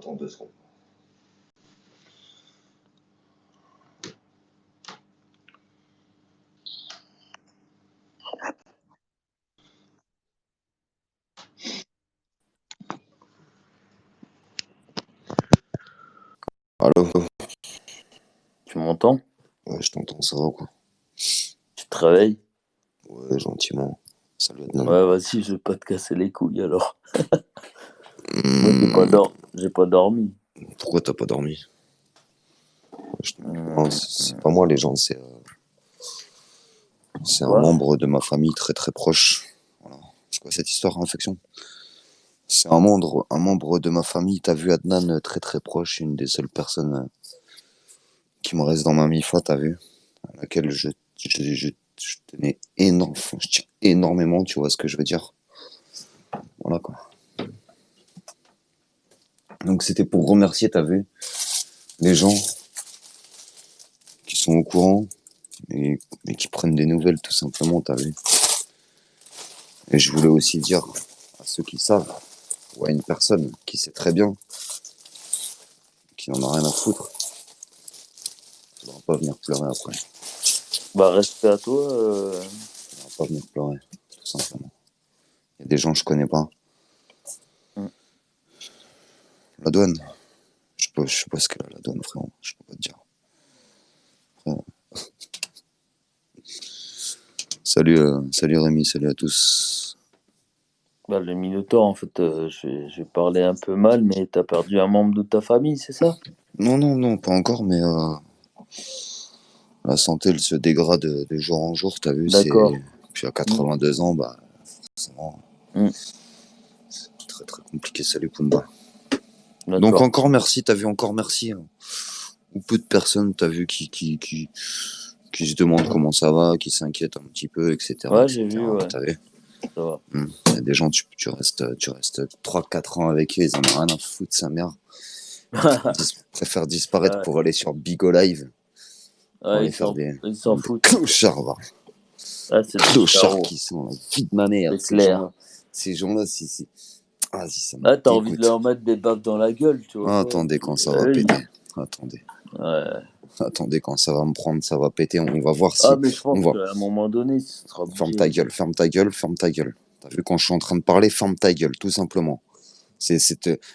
Attends 2 secondes. Allô? Tu m'entends? Ouais, je t'entends, ça va ou quoi? Tu te réveilles? Ouais, gentiment. Salut Adnan. Ouais, vas-y, je vais pas te casser les couilles alors. Moi, j'ai pas dormi. Pourquoi t'as pas dormi? Non, c'est pas moi, les gens, c'est un Quoi? membre de ma famille très très proche. Voilà. C'est quoi cette histoire, infection? C'est un membre de ma famille, t'as vu Adnan, très très proche, une des seules personnes qui me reste dans ma MIFA, t'as vu? À laquelle je tenais je tiens énormément, tu vois ce que je veux dire? Voilà quoi. Donc c'était pour remercier, t'as vu, les gens qui sont au courant et qui prennent des nouvelles tout simplement, t'as vu. Et je voulais aussi dire à ceux qui savent, ou à une personne qui sait très bien, qui n'en a rien à foutre, il ne va pas venir pleurer après. Bah, respect à toi. Il ne va pas venir pleurer, tout simplement. Il y a des gens que je connais pas. La douane, je sais pas ce qu'elle a, la douane, frérot, je peux pas te dire. Frère. Salut Rémi, salut à tous. Bah, le Minotaur, en fait, je vais parler un peu mal, mais t'as perdu un membre de ta famille, c'est ça? Non, pas encore, mais la santé, elle se dégrade de jour en jour, t'as vu, D'accord. Puis à 82 ans, bah, forcément, Mm. c'est très très compliqué, salut Pumba. Donc D'accord. encore merci, t'as vu, encore merci. Hein. Ou peu de personnes, t'as vu, qui se demandent comment ça va, qui s'inquiètent un petit peu, etc. Ouais, j'ai vu, ouais. T'as vu. Ça va. Il y a des gens, tu restes 3-4 ans avec eux, ils en ont rien à foutre, sa mère. Ils préfèrent disparaître Ouais, pour aller sur Bigo Live, pour ouais, aller faire des ils s'en foutent. clochards, va. Ah, c'est des Clochards charros, qui sont la vie de ma mère, c'est ces clair. gens-là. Ces gens-là, vas-y, ça me Ah, t'as envie de dégoûte. leur mettre des baffes dans la gueule, tu vois Ah, pas? attendez quand ça va Oui. péter. Attendez. Ouais. Attendez quand ça va me prendre, ça va péter. On va voir Ah, si. mais je On pense va. qu'à un moment donné, ce sera Ferme ta obligé. gueule, ferme ta gueule, ferme ta gueule. T'as vu quand je suis en train de parler, ferme ta gueule, tout simplement.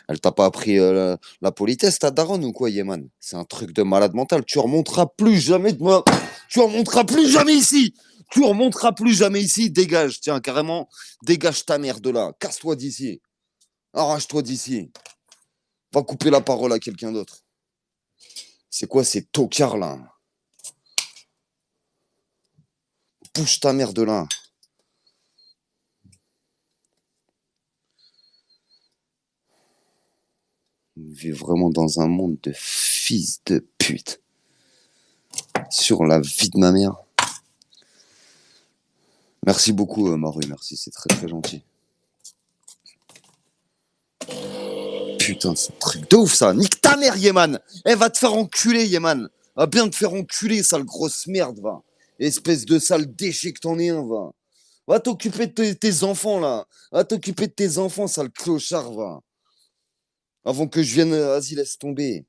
Elle t'a pas appris la politesse, ta daronne ou quoi, Yeman? C'est un truc de malade mental. Tu remonteras plus jamais de moi. Tu remonteras plus jamais ici. Tu remonteras plus jamais ici. Dégage, tiens, carrément, dégage ta mère de là. Casse-toi d'ici. Arrache-toi d'ici. Va couper la parole à quelqu'un d'autre. C'est quoi ces tocards là? Bouge ta mère de là. On vit vraiment dans un monde de fils de pute. Sur la vie de ma mère. Merci beaucoup, Maru, merci, c'est très très gentil. Putain, c'est un truc de ouf ça. Nique ta mère, Yeman. Elle va te faire enculer, Yeman. Va bien te faire enculer, sale grosse merde, va. Espèce de sale déchet que t'en es un, va. Va t'occuper de tes enfants, là. Va t'occuper de tes enfants, sale clochard, va. Avant que je vienne, vas-y, laisse tomber.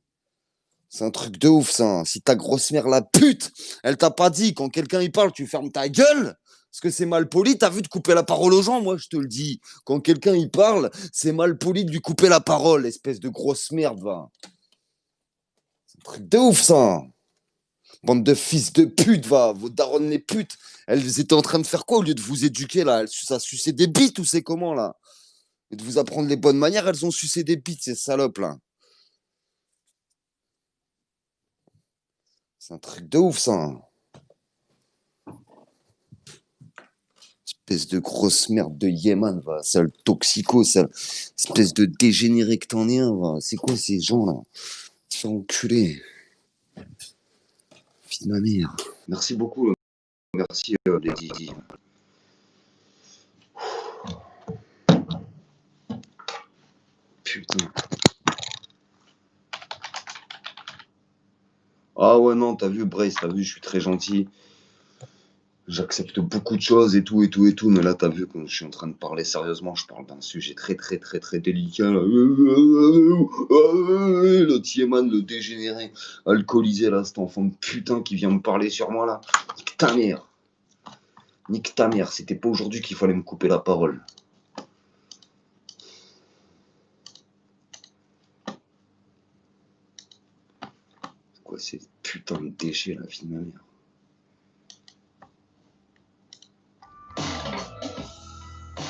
C'est un truc de ouf, ça. Si ta grosse mère, la pute, elle t'a pas dit, quand quelqu'un y parle, tu fermes ta gueule. Parce que c'est mal poli, t'as vu de couper la parole aux gens, moi je te le dis. Quand quelqu'un y parle, c'est mal poli de lui couper la parole, espèce de grosse merde, va. C'est un truc de ouf, ça. Bande de fils de pute, va. Vos daronnes les putes. Elles étaient en train de faire quoi au lieu de vous éduquer, là? Ça suçait des bites ou c'est comment, là? Et de vous apprendre les bonnes manières, elles ont sucé des bites, ces salopes, là. C'est un truc de ouf, ça. Espèce de grosse merde de Yéman, va. Sale toxico, sale espèce de dégénéré que t'en es un, va. C'est quoi ces gens-là? Se faire enculer. Fille de ma mère. Merci beaucoup. Merci, Lady. Putain. Ah ouais, non, t'as vu, Brace, t'as vu, je suis très gentil. J'accepte beaucoup de choses et tout et tout et tout, mais là, t'as vu, quand je suis en train de parler sérieusement, je parle d'un sujet très très très très délicat. Là. L'autre Yéman, le dégénéré, alcoolisé, là, cet enfant de putain qui vient me parler sur moi, là. Nique ta mère. Nique ta mère, c'était pas aujourd'hui qu'il fallait me couper la parole. C'est quoi ces putains de déchets, la vie de ma mère?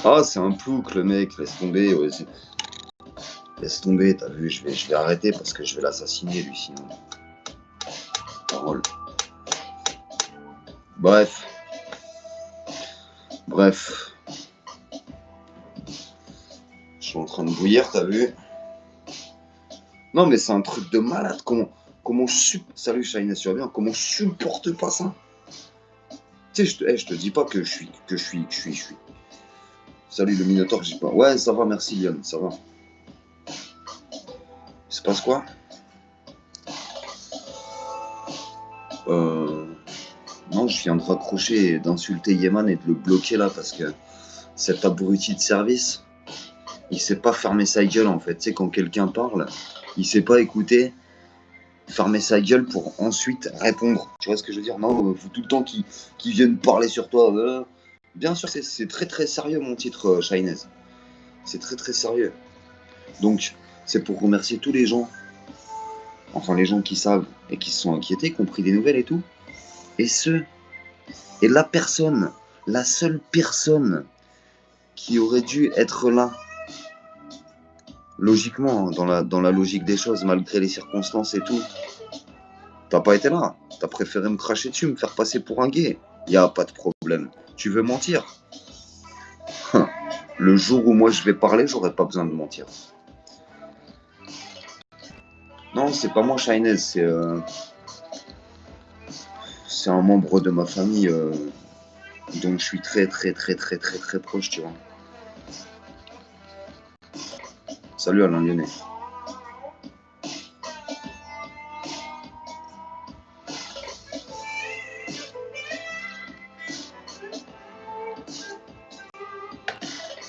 Ah, c'est un plouc, le mec, laisse tomber. Ouais, laisse tomber, t'as vu, je vais arrêter parce que je vais l'assassiner, lui, sinon. Parole. Bref. Bref. Je suis en train de bouillir, t'as vu? Non, mais c'est un truc de malade. Comment Salut, Shine, tu vas bien? Comment je supporte pas ça? Tu sais, je te dis pas que je suis. Salut, le Minotaur, je dis pas. Ouais, ça va, merci, Liam, ça va. Il se passe quoi? Euh... Non, je viens de raccrocher et d'insulter Yeman et de le bloquer là parce que cet abruti de service, il sait pas fermer sa gueule en fait. Tu sais, quand quelqu'un parle, il sait pas écouter, fermer sa gueule pour ensuite répondre. Tu vois ce que je veux dire? Non, faut tout le temps qu'ils viennent parler sur toi. Bien sûr, c'est très très sérieux mon titre, Shinez. C'est très très sérieux. Donc, c'est pour remercier tous les gens, enfin les gens qui savent et qui se sont inquiétés, qui ont pris des nouvelles et tout. Et ceux, et la personne, la seule personne qui aurait dû être là, logiquement, dans la logique des choses, malgré les circonstances et tout, t'as pas été là. T'as préféré me cracher dessus, me faire passer pour un gay. Y a pas de problème. Tu veux mentir? Le jour où moi je vais parler, j'aurai pas besoin de mentir. Non, c'est pas moi, Shinez, c'est un membre de ma famille dont je suis très très très très très très proche, tu vois. Salut Alain Lyonnais.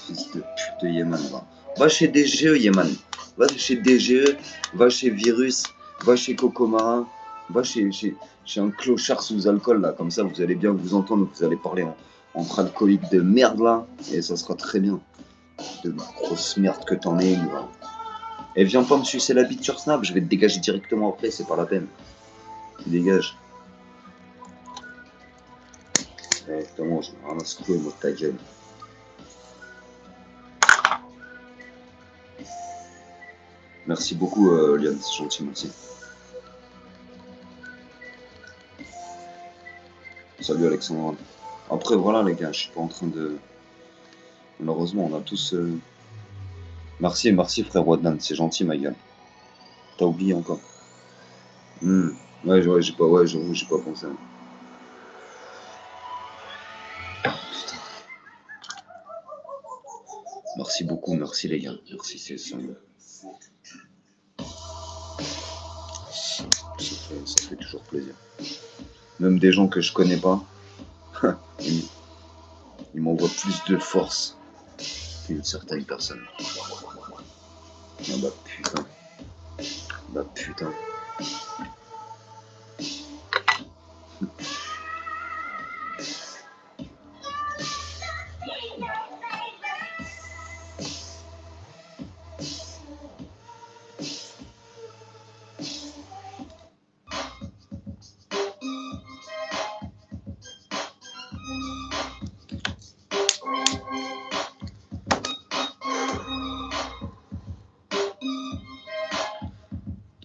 Fils de pute de Yéman, va. Va chez DGE, Yéman. Va chez DGE, va chez Virus, va chez Cocomarin, va chez un clochard sous alcool, là. Comme ça, vous allez bien vous entendre, vous allez parler entre alcooliques de merde, là, et ça sera très bien. De grosse merde que t'en es, va. Et viens pas me sucer la bite sur Snap, je vais te dégager directement après, c'est pas la peine. Tu dégages. Exactement, je me ramasse couler, moi, de ta gueule. Merci beaucoup, Liane, c'est gentil, merci. Salut, Alexandre. Après, voilà, les gars, je suis pas en train de. Malheureusement, on a tous. Merci, merci, frère Wadnan, c'est gentil, ma gueule. T'as oublié encore. Ouais, j'ai pas, ouais, j'avoue, j'ai pas pensé. Merci beaucoup, merci, les gars. Merci, ça fait toujours plaisir. Même des gens que je connais pas, ils, ils m'envoient plus de force qu'une certaine personne. Ah bah putain. Bah putain.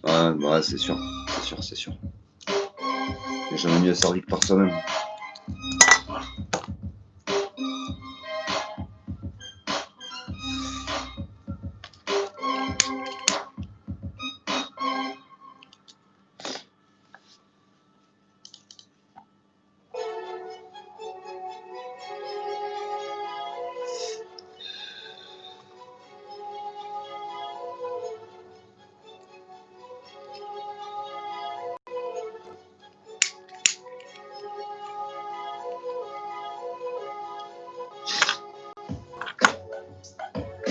Ouais, bah c'est sûr. C'est sûr, c'est sûr. Il n'y a jamais mieux servi que par soi-même.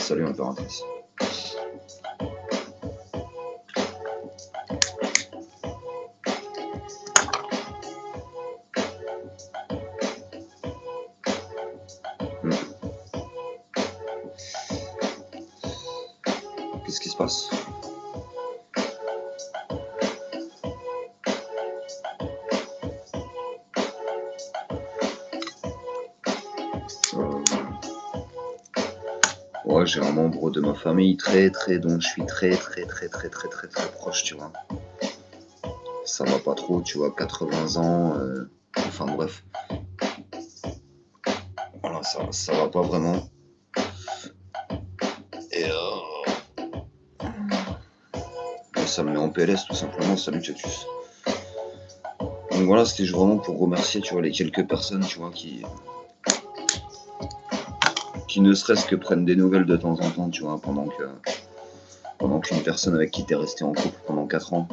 Salut impératrice. Qu'est-ce qui se passe? Ouais, j'ai un membre de ma famille dont je suis très proche, tu vois. Ça va pas trop, tu vois, 80 ans, enfin bref. Voilà, ça va pas vraiment. Et ça me met en PLS tout simplement, salut Cactus. Donc voilà, c'était vraiment pour remercier, tu vois, les quelques personnes, tu vois, qui ne serait-ce que prennent des nouvelles de temps en temps, tu vois, pendant qu'une personne avec qui t'es resté en couple pendant 4 ans,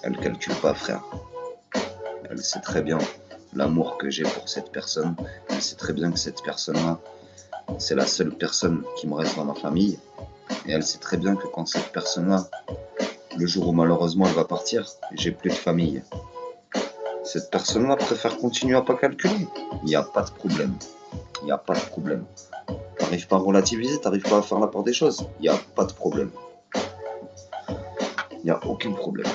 elle calcule pas, frère. Elle sait très bien l'amour que j'ai pour cette personne. Elle sait très bien que cette personne-là, c'est la seule personne qui me reste dans ma famille. Et elle sait très bien que quand cette personne-là, le jour où malheureusement elle va partir, j'ai plus de famille. Cette personne-là préfère continuer à pas calculer. Il n'y a pas de problème. Il n'y a pas de problème. T'arrives pas à relativiser, t'arrives pas à faire la part des choses. Il n'y a pas de problème. Il n'y a aucun problème.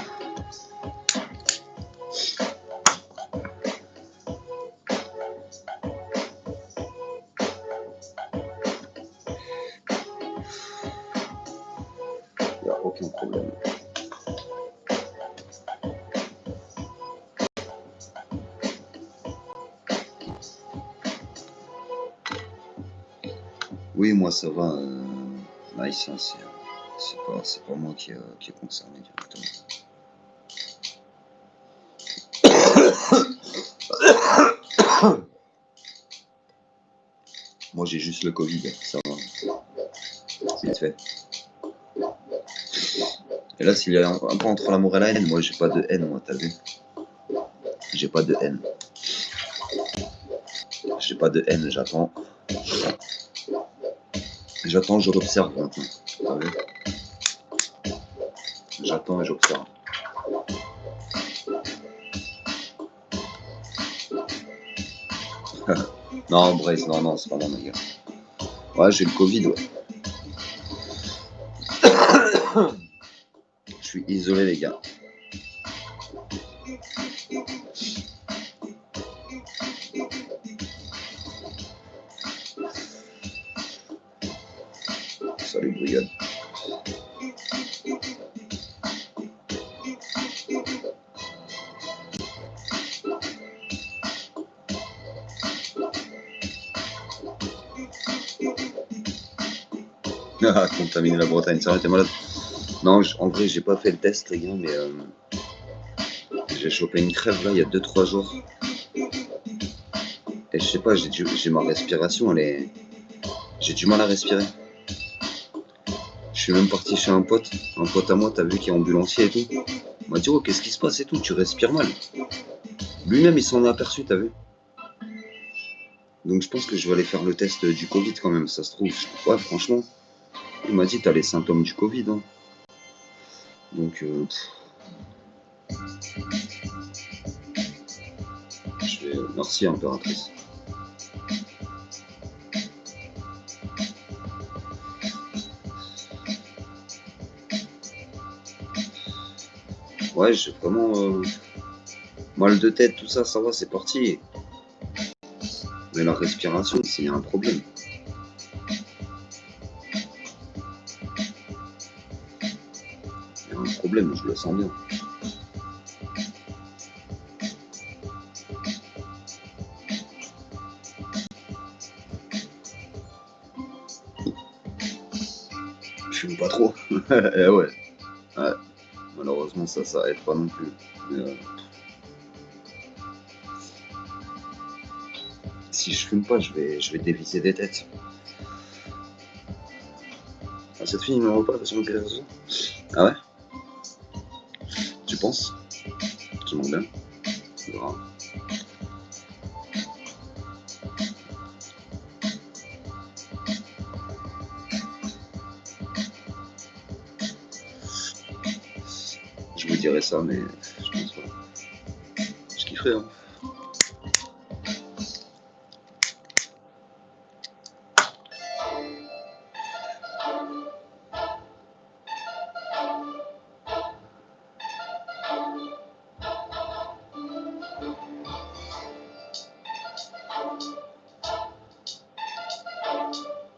Il n'y a aucun problème. Oui, moi ça va. Nice, hein, c'est pas moi qui est concerné directement. Moi j'ai juste le Covid, ça va. C'est fait. Et là, s'il y a un peu entre l'amour et la haine, moi j'ai pas de haine, moi, t'as vu? J'ai pas de haine. J'ai pas de haine, j'attends. J'attends, je l'observe maintenant. T'as vu? J'attends et j'observe. Non, Brace, non, c'est pas bon, les gars. Ouais, j'ai le Covid, ouais. Je suis isolé, les gars. Salut, brigade. Contaminer la Bretagne, ça t'es malade. Non, en vrai, j'ai pas fait le test, les gars, mais j'ai chopé une crève là il y a 2-3 jours. Et je sais pas, j'ai ma respiration, j'ai du mal à respirer. Je suis même parti chez un pote à moi, t'as vu, qui est ambulancier et tout. Il m'a dit, oh, qu'est-ce qui se passe et tout, tu respires mal. Lui-même, il s'en est aperçu, t'as vu. Donc je pense que je vais aller faire le test du Covid quand même, ça se trouve. Ouais, franchement, il m'a dit, t'as les symptômes du Covid. Hein. Donc, merci, impératrice. Ouais, j'ai vraiment mal de tête, tout ça, ça va, c'est parti. Mais la respiration, c'est un problème. Il y a un problème, je le sens bien. Je fume pas trop. Eh ouais. Ouais. Malheureusement, ça aide pas non plus. Mais, si je fume pas, je vais dévisser des têtes. Ah, cette fille, il me rend pas sur les réseaux. Ah ouais? Tu penses? Tu m'en bien? Grave. Je vous dirais ça, mais je pense pas. Je kifferais, hein.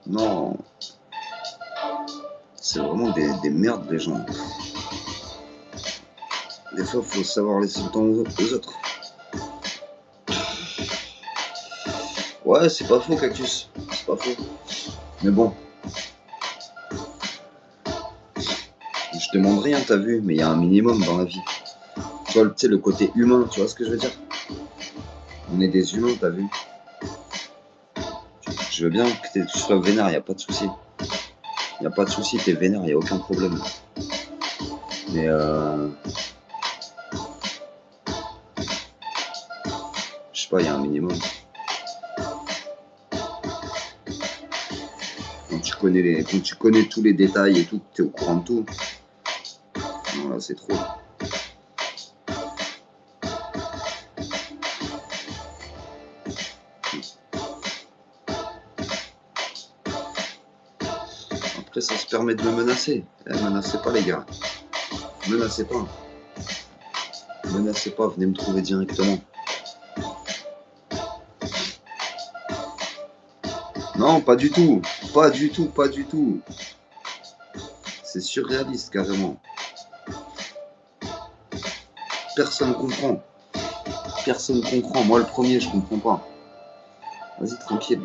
Non, c'est vraiment des merdes, les gens. Des fois, faut savoir laisser le temps aux autres. Ouais, c'est pas faux, Cactus. C'est pas faux. Mais bon, je demande rien, t'as vu, mais il y a un minimum dans la vie. Tu vois, tu sais, le côté humain, tu vois ce que je veux dire? On est des humains, t'as vu? Je veux bien que tu sois vénère, y a pas de souci. Y a pas de souci, t'es vénère, y a aucun problème. Mais je sais pas, y a un minimum. Quand tu connais tous les détails et tout, t'es au courant de tout. Non, là, c'est trop. Après, ça se permet de me menacer. Menacez pas, les gars. Menacez pas. Menacez pas, venez me trouver directement. Non, pas du tout. Pas du tout, pas du tout. C'est surréaliste, carrément. Personne comprend. Personne comprend. Moi, le premier, je comprends pas. Vas-y, tranquille.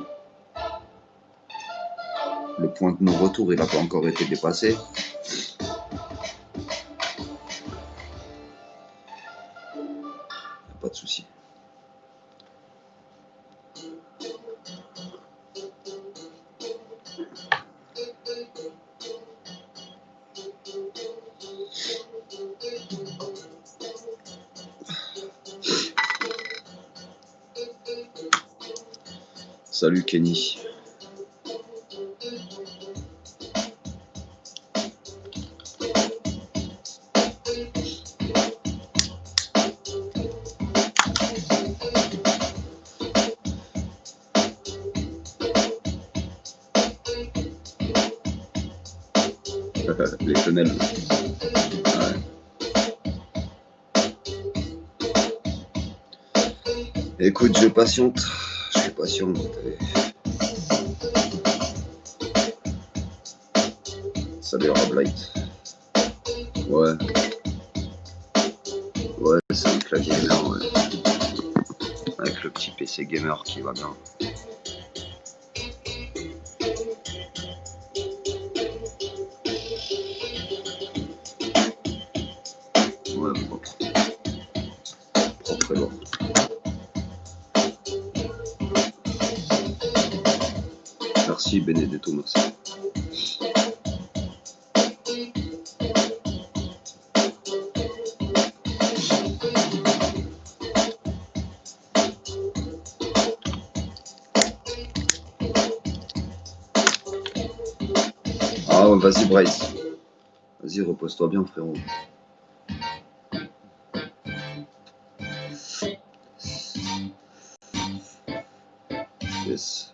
Le point de non-retour, il n'a pas encore été dépassé. Pas de souci. Salut Kenny. Les quenelles. Ouais. Écoute, je patiente. Je suis patient. Salut Rablight. Ouais. Ouais, c'est avec la gamer, ouais. Avec le petit PC gamer qui va bien. Ouais, propre. Propre et lourd. Merci Benedetto, merci. Ah ouais, vas-y Bryce. Vas-y, repose-toi bien frérot. Yes.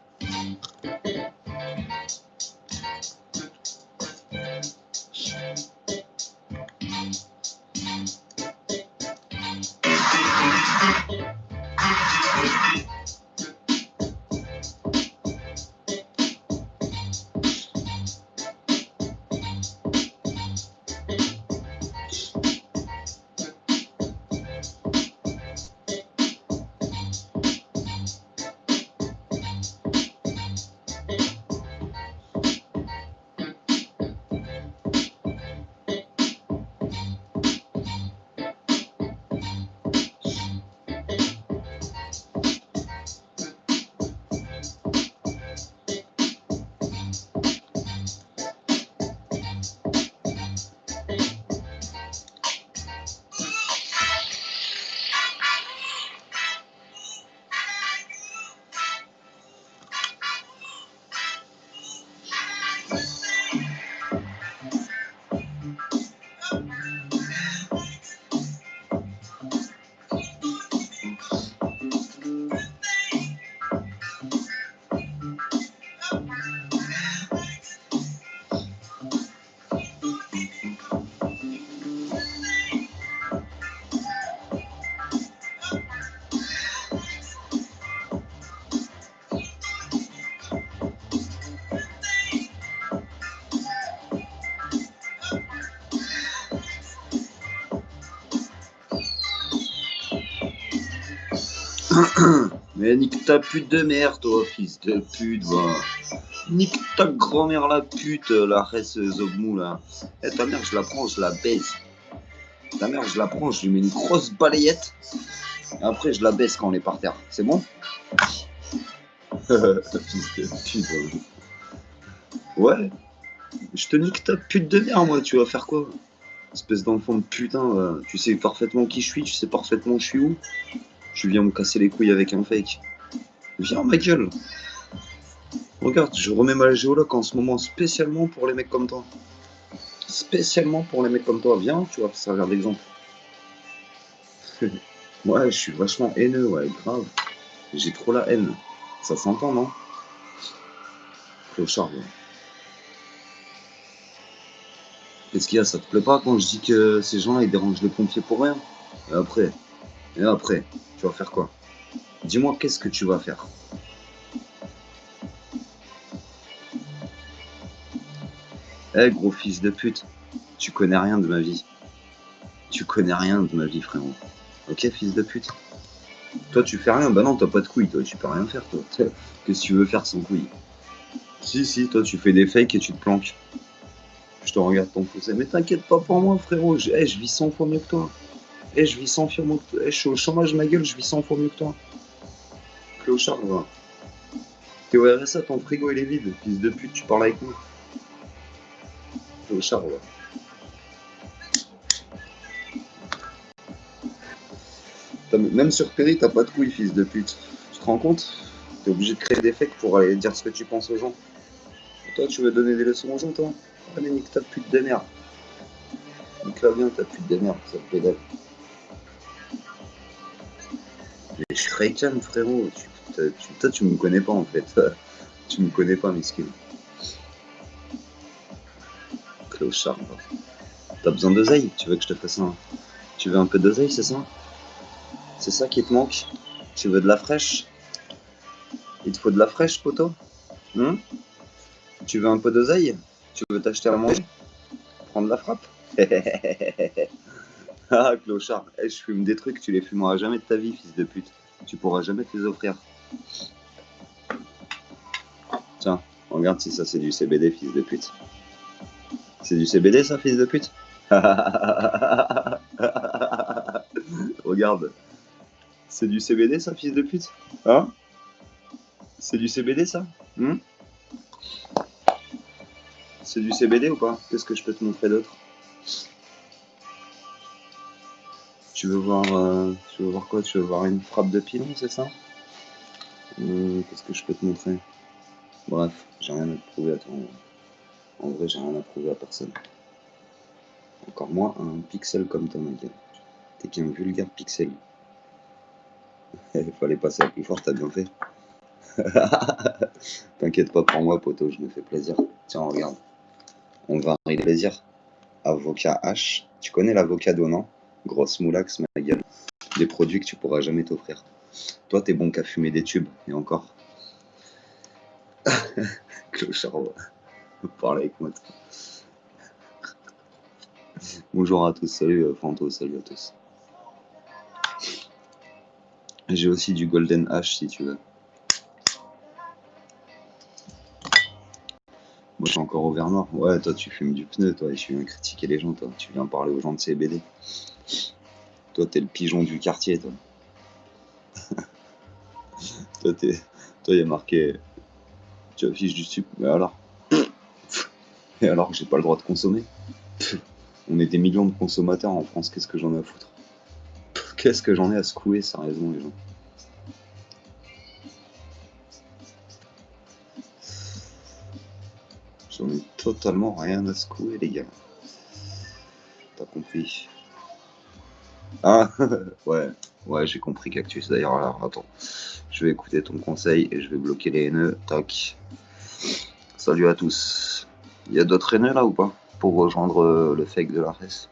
Mais nique ta pute de merde, toi, fils de pute, va. Nique ta grand-mère la pute, la res Zogmou, là. Eh, ta mère, je la prends, je la baise. Ta mère, je la prends, je lui mets une grosse balayette. Et après, je la baisse quand on est par terre. C'est bon? Fils de pute, va. Ouais, je te nique ta pute de merde, moi, tu vas faire quoi? Espèce d'enfant de putain, va. Tu sais parfaitement qui je suis, tu sais parfaitement je suis où. Tu viens me casser les couilles avec un fake. Viens, ma gueule. Regarde, je remets ma géologue en ce moment spécialement pour les mecs comme toi. Spécialement pour les mecs comme toi. Viens, tu vas servir d'exemple. Ouais, je suis vachement haineux, ouais, grave. J'ai trop la haine. Ça s'entend, non? Clochard, ouais. Qu'est-ce qu'il y a? Ça te plaît pas quand je dis que ces gens-là, ils dérangent les pompiers pour rien? Et après, et après, tu vas faire quoi? Dis-moi, qu'est-ce que tu vas faire? Eh, gros fils de pute, tu connais rien de ma vie. Tu connais rien de ma vie, frérot. Ok, fils de pute? Toi, tu fais rien. Bah non, t'as pas de couilles, toi. Tu peux rien faire, toi. Qu'est-ce que tu veux faire sans couilles? Si, si, toi, tu fais des fakes et tu te planques. Je te regarde t'enfoncer. Mais t'inquiète pas pour moi, frérot. Je vis 100 fois mieux que toi. Je vis 100 fois mieux que toi. Je suis au chômage, ma gueule, je vis 100 fois mieux que toi. Clochard, va. T'es au RSA, ton frigo, il est vide. Fils de pute, tu parles avec moi. Clochard, va. Même sur Perry, t'as pas de couilles, fils de pute. Tu te rends compte? T'es obligé de créer des fakes pour aller dire ce que tu penses aux gens. Et toi, tu veux donner des leçons aux gens, toi? Allez, nique ta pute de merde. Nique-la bien, ta pute de merde, ça te pédale. Mais je suis très calme, frérot. Toi, tu me connais pas, en fait. Tu me connais pas, miskin. Clochard. T'as besoin d'oseille? Tu veux que je te fasse un... Tu veux un peu d'oseille, c'est ça? C'est ça qui te manque? Tu veux de la fraîche? Il te faut de la fraîche, poteau? Hum? Tu veux un peu d'oseille? Tu veux t'acheter à manger? Prendre la frappe? Ah, clochard. Eh, je fume des trucs, tu les fumeras jamais de ta vie, fils de pute. Tu pourras jamais te les offrir. Tiens, regarde si ça c'est du CBD, fils de pute. C'est du CBD, ça, fils de pute? Regarde. C'est du CBD, ça, fils de pute? Hein? C'est du CBD, ça? Hmm? C'est du CBD ou pas? Qu'est-ce que je peux te montrer d'autre? Tu veux voir quoi? Tu veux voir une frappe de pilon, c'est ça? Qu'est-ce que je peux te montrer? Bref, j'ai rien à te prouver à toi. En vrai, j'ai rien à prouver à personne. Encore moins à un pixel comme toi, ma gueule. T'es qu'un vulgaire pixel. Il fallait passer à plus fort, t'as bien fait. T'inquiète pas pour moi, poteau, je me fais plaisir. Tiens, regarde. On va rire plaisir. Avocat H. Tu connais l'avocado, non? Grosse moulax, ma gueule. Des produits que tu pourras jamais t'offrir. Toi, t'es bon qu'à fumer des tubes, et encore. Clochard, parle avec moi. Bonjour à tous, salut Fanto, salut à tous. J'ai aussi du Golden H si tu veux. Moi, je suis encore au verre noir. Ouais, toi, tu fumes du pneu, toi, et tu viens critiquer les gens, toi. Tu viens parler aux gens de CBD. Toi, t'es le pigeon du quartier, toi. Toi, il y a marqué. Tu affiches du sucre. Mais alors? Et alors que j'ai pas le droit de consommer? On est des millions de consommateurs en France, qu'est-ce que j'en ai à foutre? Qu'est-ce que j'en ai à secouer, sérieusement, les gens? J'en ai totalement rien à secouer, les gars. T'as compris? Ah, ouais, ouais, j'ai compris, Cactus. D'ailleurs, alors, attends. Je vais écouter ton conseil et je vais bloquer les haineux. Tac. Salut à tous. Il y a d'autres haineux là ou pas? Pour rejoindre le fake de la res.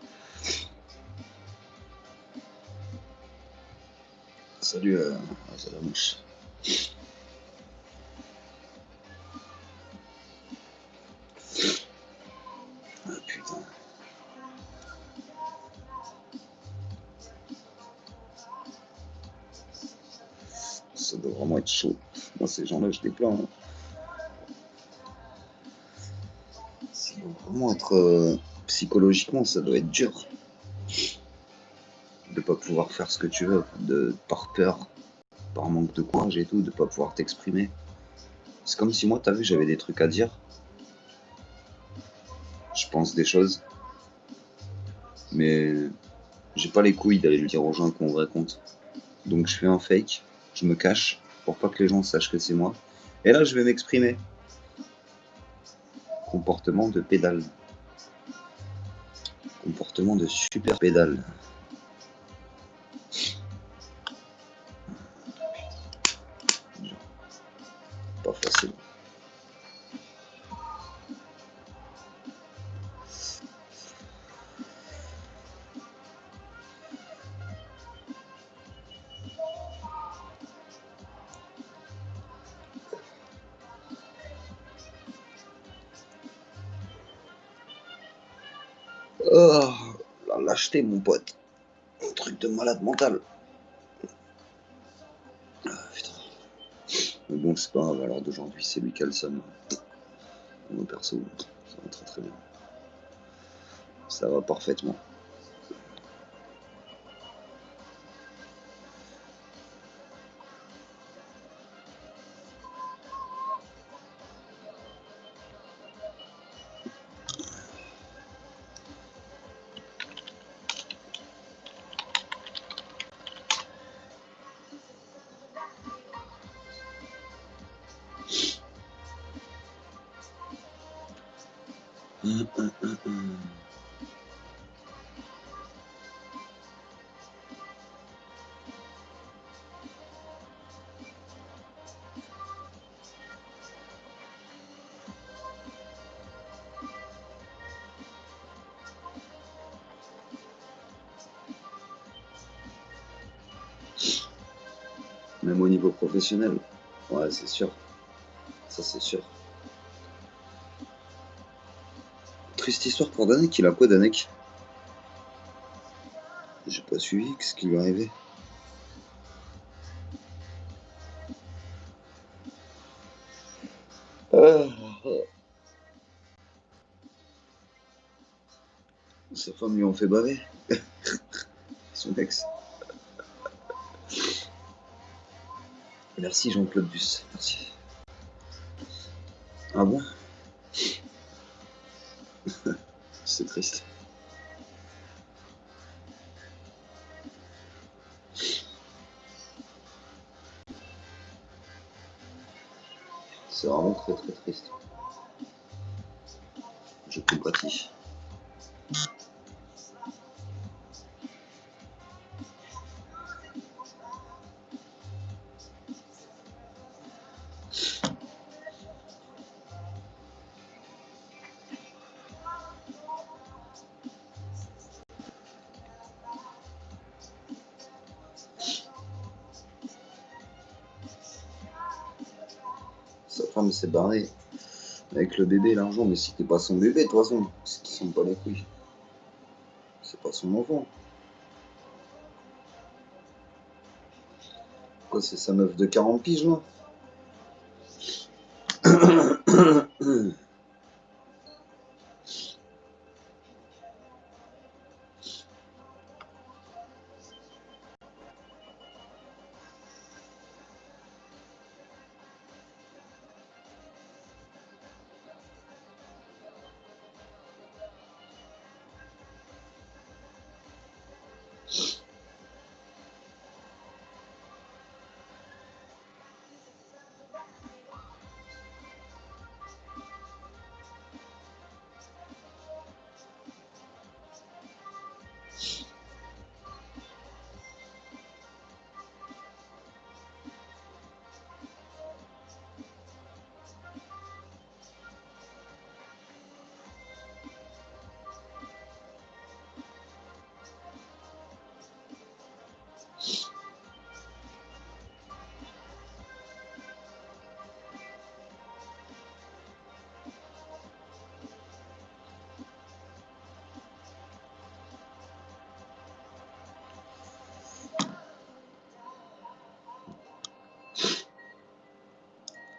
Salut à Salamouche. Ah putain. doit vraiment être chaud. Moi, ces gens-là, je les plains, hein. Ça doit vraiment être psychologiquement, ça doit être dur de pas pouvoir faire ce que tu veux, par peur, par manque de courage et tout, de pas pouvoir t'exprimer. C'est comme si moi, t'as vu, j'avais des trucs à dire, je pense des choses, mais j'ai pas les couilles d'aller le dire aux gens qui ont vrai compte. Donc je fais un fake, je me cache pour pas que les gens sachent que c'est moi. Et là, je vais m'exprimer. Comportement de pédale. Comportement de super pédale. Pas facile. Oh, la lâcheté, mon pote. Un truc de malade mental. Ah, putain. Mais bon, c'est pas grave, à l'heure d'aujourd'hui, c'est lui qui a le somme. Moi, perso, ça va très très bien. Ça va parfaitement. Même au niveau professionnel. Ouais, c'est sûr. Ça, c'est sûr. Triste histoire pour Danek. Il a quoi, Danek? J'ai pas suivi. Qu'est-ce qui lui est arrivé? Sa femme lui en fait baver. Son ex. Merci Jean-Claude Duss. Merci. Ah bon? C'est triste. C'est vraiment très très triste. Je compatis. Sa femme s'est barrée avec le bébé et l'argent, mais c'était pas son bébé de toute façon. C'est qui s'en bat les couilles. C'est pas son enfant. Quoi, c'est sa meuf de 40 piges là?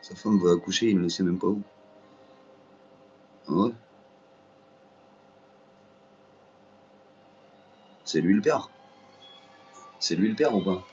Sa femme va accoucher, il ne sait même pas où. Ah ouais. C'est lui le père. C'est lui le père ou pas?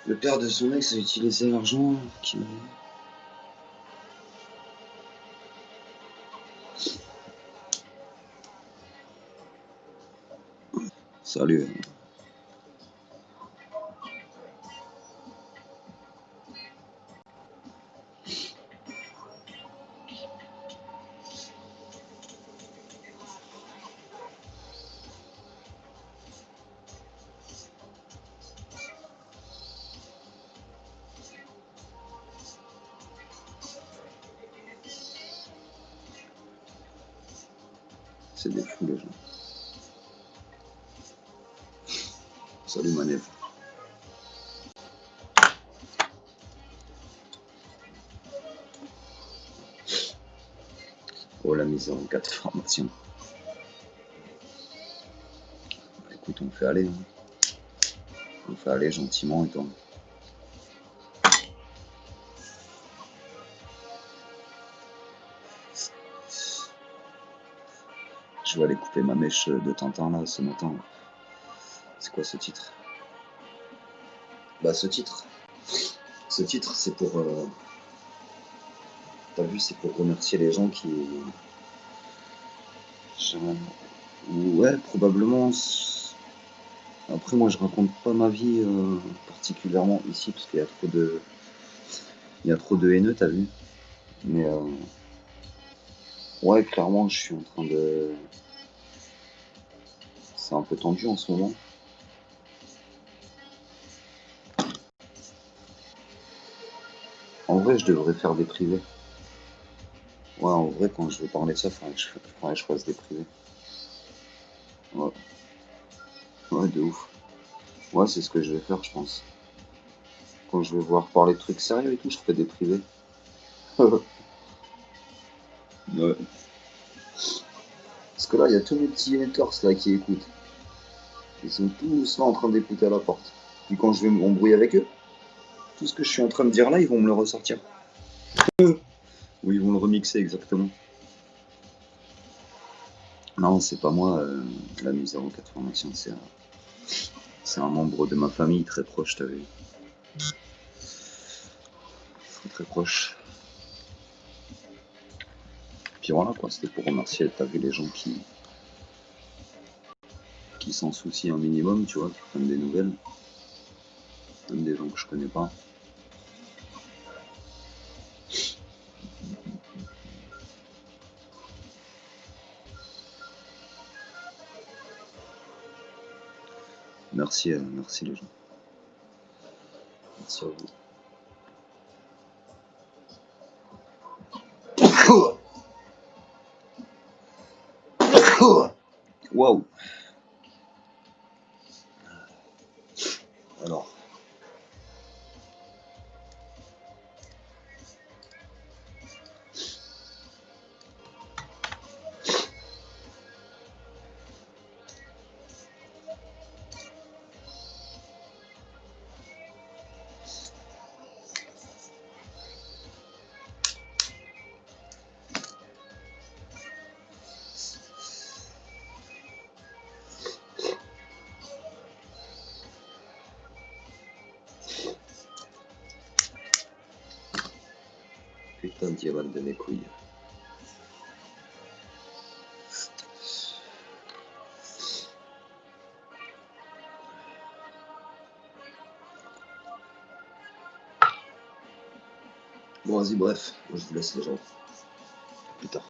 Le père de son ex a utilisé l'argent qui... Salut. C'est des fous les gens. Salut Manef. Oh la misère en 4 formations. Bah, écoute, on fait aller. Hein. On fait aller gentiment et toi. Je vais aller couper ma mèche de Tintin là ce matin. C'est quoi ce titre? Bah ce titre c'est pour... T'as vu, c'est pour remercier les gens qui... Ouais, probablement. Après moi je raconte pas ma vie particulièrement ici parce qu'il y a trop de... Il y a trop de haineux, t'as vu? Mais ouais, clairement je suis en train de... C'est un peu tendu en ce moment. En vrai, je devrais faire des privés. Ouais, en vrai, quand je veux parler de ça, faudrait que je fasse des privés. Ouais, ouais, de ouf. Ouais, c'est ce que je vais faire, je pense. Quand je vais voir parler de trucs sérieux et tout, je ferai des privés. Ouais. Parce que là, il y a tous mes petits haters là qui écoutent. Ils sont tous là en train d'écouter à la porte. Puis quand je vais m'embrouiller avec eux, tout ce que je suis en train de dire là, ils vont me le ressortir. Ou ils vont le remixer exactement. Non, c'est pas moi, la misère en 80, c'est un membre de ma famille très proche, t'as vu. Très très proche. Puis voilà quoi, c'était pour remercier, t'as vu les gens qui s'en soucient un minimum, tu vois, qui prennent des nouvelles. Même des gens que je connais pas. Merci, merci les gens. Merci à vous. Waouh. Alors, putain de diamant de mes couilles. Bon, vas-y, bref. Moi, je vous laisse les gens. Plus tard.